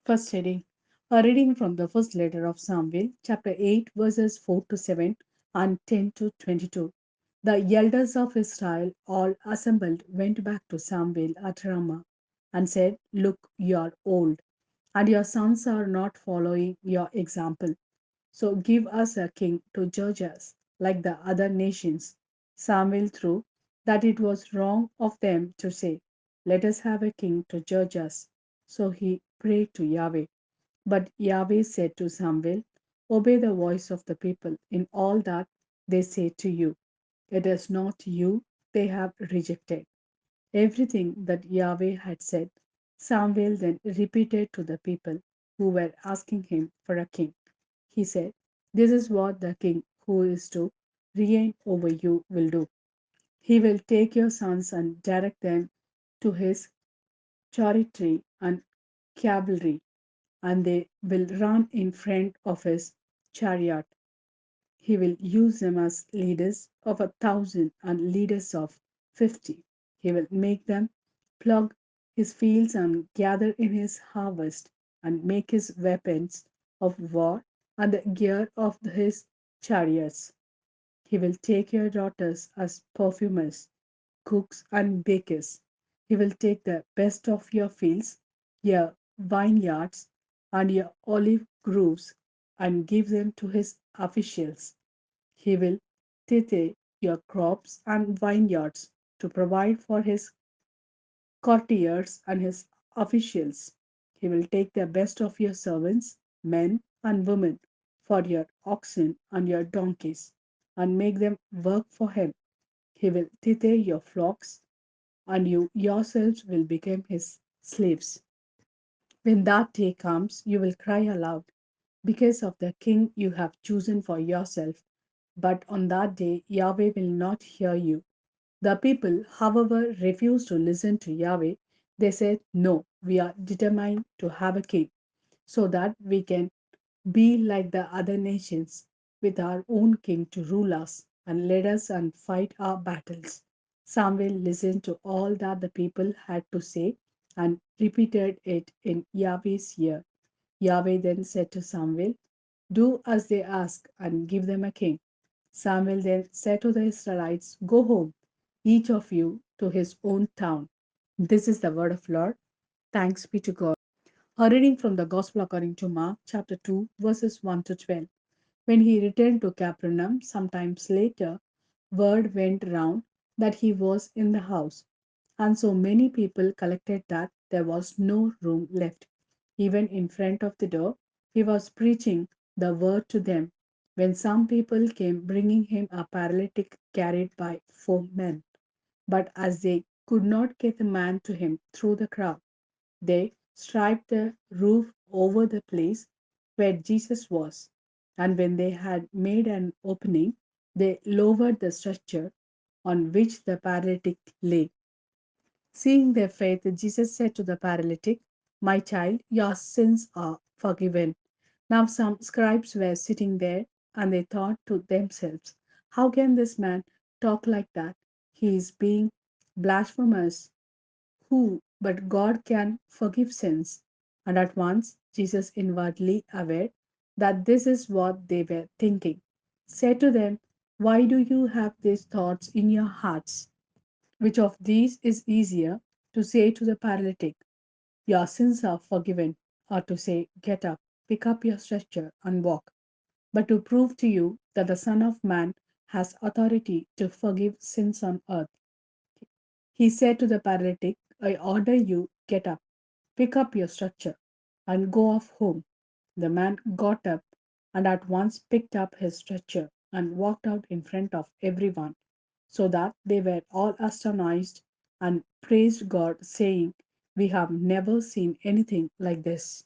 First heading. A reading from the first letter of Samuel, chapter 8, verses 4 to 7 and 10 to 22. The elders of Israel, all assembled, went back to Samuel at Ramah and said, "Look, you are old, and your sons are not following your example. So give us a king to judge us, like the other nations." Samuel threw that it was wrong of them to say, "Let us have a king to judge us." So he prayed to Yahweh. But Yahweh said to Samuel, "Obey the voice of the people in all that they say to you. It is not you they have rejected." Everything that Yahweh had said, Samuel then repeated to the people who were asking him for a king. He said, "This is what the king who is to reign over you will do. He will take your sons and direct them to his chariotry and cavalry, and they will run in front of his chariot. He will use them as leaders of 1,000 and leaders of 50. He will make them plough his fields and gather in his harvest, and make his weapons of war and the gear of his chariots. He will take your daughters as perfumers, cooks, and bakers. He will take the best of your fields, your vineyards, and your olive groves, and give them to his officials. He will tithe your crops and vineyards to provide for his courtiers and his officials. He will take the best of your servants, men and women, for your oxen and your donkeys, and make them work for him. He will tithe your flocks, and you yourselves will become his slaves. When that day comes, you will cry aloud because of the king you have chosen for yourself. But on that day, Yahweh will not hear you. The people, however, refused to listen to Yahweh. They said, "No, we are determined to have a king so that we can be like the other nations, with our own king to rule us and lead us and fight our battles." Samuel listened to all that the people had to say and repeated it in Yahweh's ear. Yahweh then said to Samuel, "Do as they ask and give them a king." Samuel then said to the Israelites, "Go home, each of you to his own town." This is the word of Lord. Thanks be to God. A reading from the Gospel according to Mark, chapter 2, verses 1 to 12. When he returned to Capernaum, sometimes later, word went round that he was in the house, and so many people collected that there was no room left. Even in front of the door, he was preaching the word to them, when some people came bringing him a paralytic carried by 4 men. But as they could not get the man to him through the crowd, they stripped the roof over the place where Jesus was, and when they had made an opening, they lowered the stretcher on which the paralytic lay. Seeing their faith, Jesus said to the paralytic, "My child, your sins are forgiven." Now some scribes were sitting there, and they thought to themselves, "How can this man talk like that? He is being blasphemous. Who but God can forgive sins?" And at once Jesus, inwardly aware that this is what they were thinking, said to them, "Why do you have these thoughts in your hearts? Which of these is easier, to say to the paralytic, 'Your sins are forgiven,' or to say, 'Get up, pick up your stretcher and walk'? But to prove to you that the Son of Man has authority to forgive sins on earth." He said to the paralytic, "I order you, get up, pick up your stretcher, and go off home." The man got up and at once picked up his stretcher and walked out in front of everyone, so that they were all astonished and praised God, saying, "We have never seen anything like this."